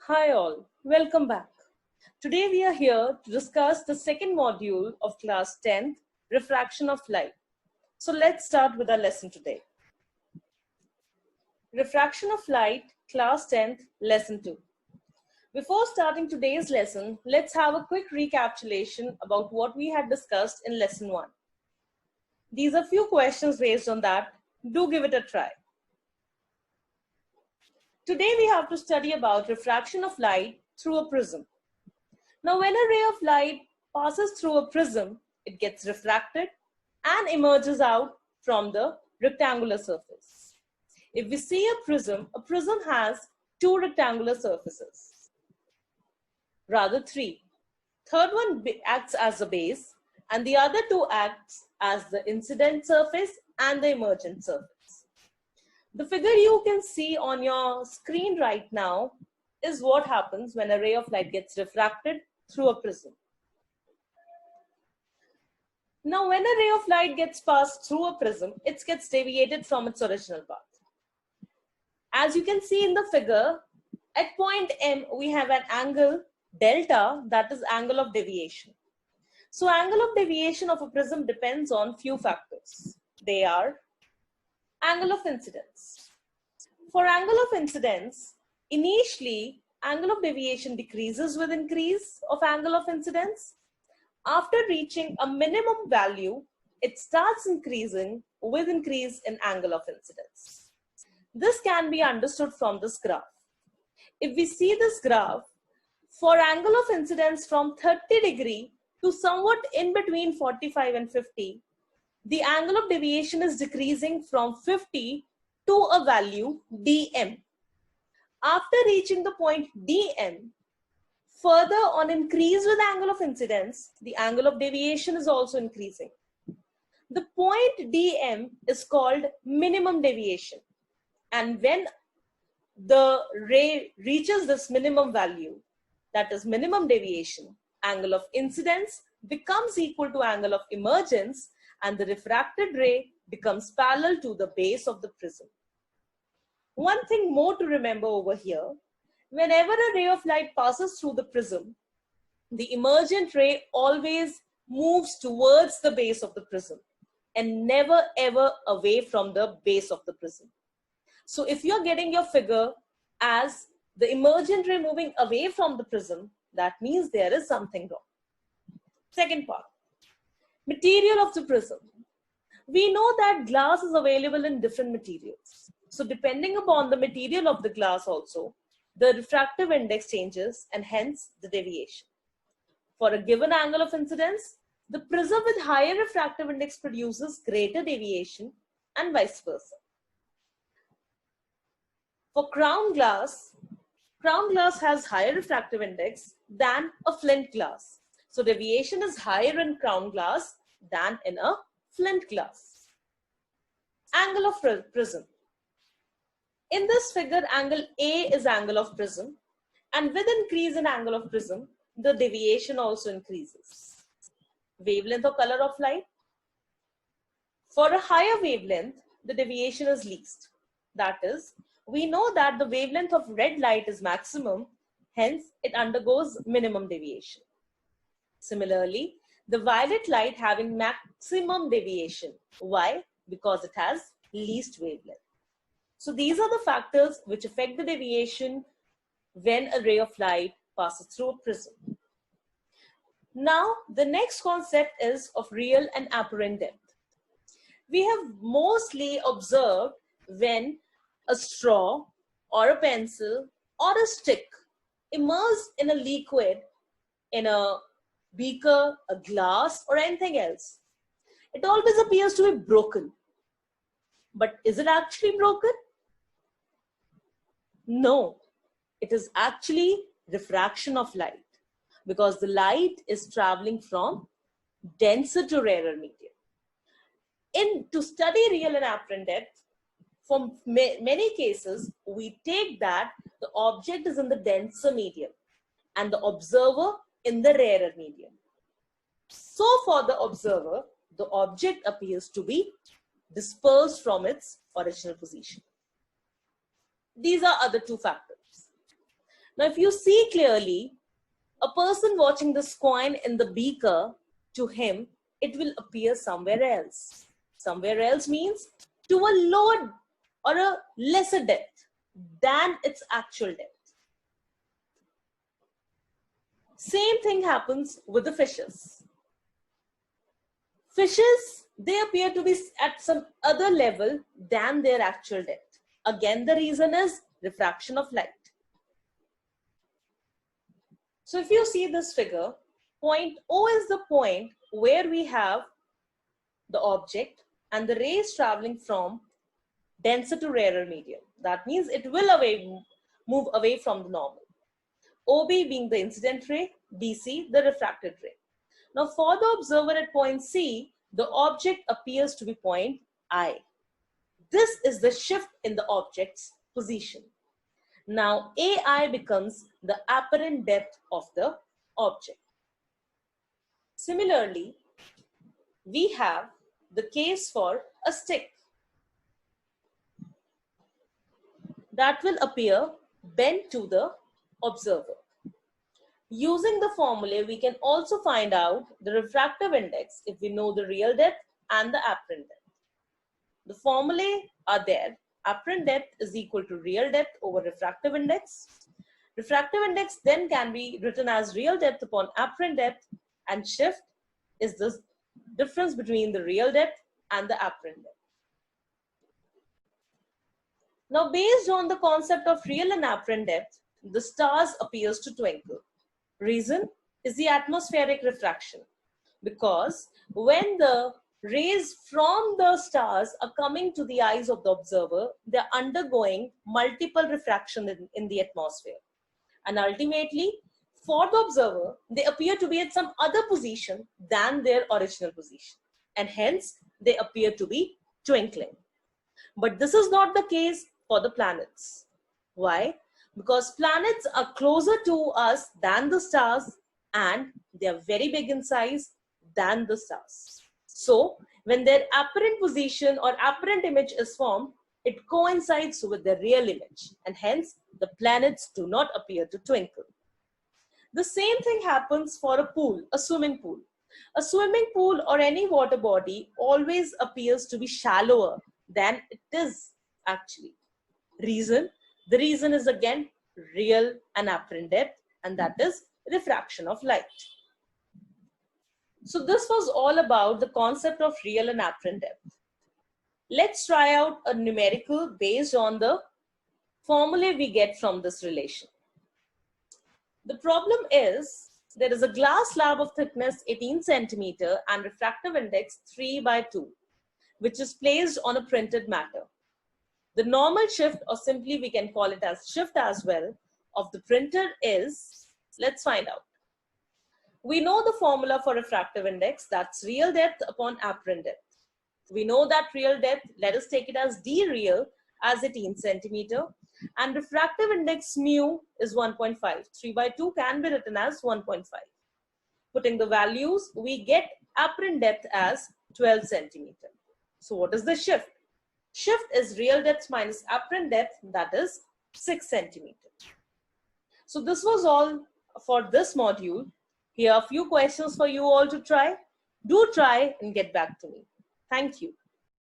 Hi all, welcome back. Today we are here to discuss the second module of class 10th, Refraction of Light. So let's start with our lesson today. Refraction of Light, class 10th, lesson 2. Before starting today's lesson, let's have a quick recapitulation about what we had discussed in lesson 1. These are few questions based on that. Do give it a try. Today we have to study about refraction of light through a prism. Now, when a ray of light passes through a prism, it gets refracted and emerges out from the rectangular surface. If we see a prism has two rectangular surfaces, rather three. Third one acts as the base and the other two acts as the incident surface and the emergent surface. The figure you can see on your screen right now is what happens when a ray of light gets refracted through a prism. Now, when a ray of light gets passed through a prism, it gets deviated from its original path. As you can see in the figure, at point M, we have an angle delta, that is angle of deviation. So, angle of deviation of a prism depends on few factors. They are angle of incidence. For angle of incidence, initially, angle of deviation decreases with increase of angle of incidence. After reaching a minimum value, it starts increasing with increase in angle of incidence. This can be understood from this graph. If we see this graph, for angle of incidence from 30 degree to somewhat in between 45 and 50, the angle of deviation is decreasing from 50 to a value dm. After reaching the point dm, further on increase with angle of incidence, the angle of deviation is also increasing. The point dm is called minimum deviation. And when the ray reaches this minimum value, that is minimum deviation, angle of incidence becomes equal to angle of emergence and the refracted ray becomes parallel to the base of the prism. One thing more to remember over here, whenever a ray of light passes through the prism, the emergent ray always moves towards the base of the prism and never ever away from the base of the prism. So if you're getting your figure as the emergent ray moving away from the prism, that means there is something wrong. Second part, material of the prism. We know that glass is available in different materials. So depending upon the material of the glass also, the refractive index changes and hence the deviation. For a given angle of incidence, the prism with higher refractive index produces greater deviation and vice versa. For crown glass has higher refractive index than a flint glass. So deviation is higher in crown glass than in a flint glass. Angle of prism. In this figure, angle A is angle of prism, and with increase in angle of prism, the deviation also increases. Wavelength or color of light. For a higher wavelength, the deviation is least. That is, we know that the wavelength of red light is maximum, hence it undergoes minimum deviation. Similarly, the violet light having maximum deviation. Why? Because it has least wavelength. So these are the factors which affect the deviation when a ray of light passes through a prism. Now, the next concept is of real and apparent depth. We have mostly observed when a straw or a pencil or a stick immersed in a liquid, in a beaker, a glass, or anything else, it always appears to be broken. But is it actually broken? No, it is actually refraction of light because the light is traveling from denser to rarer medium. To study real and apparent depth, for many cases, we take that the object is in the denser medium and the observer in the rarer medium. So for the observer, the object appears to be dispersed from its original position. These are other two factors. Now, if you see clearly, a person watching this coin in the beaker, to him, it will appear somewhere else. Somewhere else means to a lower or a lesser depth than its actual depth. Same thing happens with the fishes. Fishes, they appear to be at some other level than their actual depth. Again, the reason is refraction of light. So if you see this figure, point O is the point where we have the object and the rays traveling from denser to rarer medium. That means it will move away from the normal. OB being the incident ray, DC the refracted ray. Now for the observer at point C, the object appears to be point I. This is the shift in the object's position. Now AI becomes the apparent depth of the object. Similarly, we have the case for a stick that will appear bent to the observer. Using the formula, we can also find out the refractive index if we know the real depth and the apparent depth. The formulae are there. Apparent depth is equal to real depth over refractive index. Refractive index then can be written as real depth upon apparent depth, and shift is the difference between the real depth and the apparent depth. Now, based on the concept of real and apparent depth, the stars appears to twinkle. Reason is the atmospheric refraction, because when the rays from the stars are coming to the eyes of the observer, they're undergoing multiple refraction in the atmosphere. And ultimately, for the observer, they appear to be at some other position than their original position. And hence, they appear to be twinkling. But this is not the case for the planets. Why? Because planets are closer to us than the stars, and they are very big in size than the stars. So when their apparent position or apparent image is formed, it coincides with the real image, and hence the planets do not appear to twinkle. The same thing happens for a pool, a swimming pool. A swimming pool or any water body always appears to be shallower than it is actually. Reason? The reason is again real and apparent depth, and that is refraction of light. So this was all about the concept of real and apparent depth. Let's try out a numerical based on the formula we get from this relation. The problem is there is a glass slab of thickness 18 centimeter and refractive index 3/2, which is placed on a printed matter. The normal shift, or simply we can call it as shift as well, of the printer is, let's find out. We know the formula for refractive index, that's real depth upon apparent depth. We know that real depth, let us take it as d real, as 18 centimeter, and refractive index mu is 1.5. 3/2 can be written as 1.5. Putting the values, we get apparent depth as 12 centimeter. So what is the shift? Shift is real depth minus apparent depth, that is 6 centimeter. So this was all for this module. Here are a few questions for you all to try. Do try and get back to me. Thank you.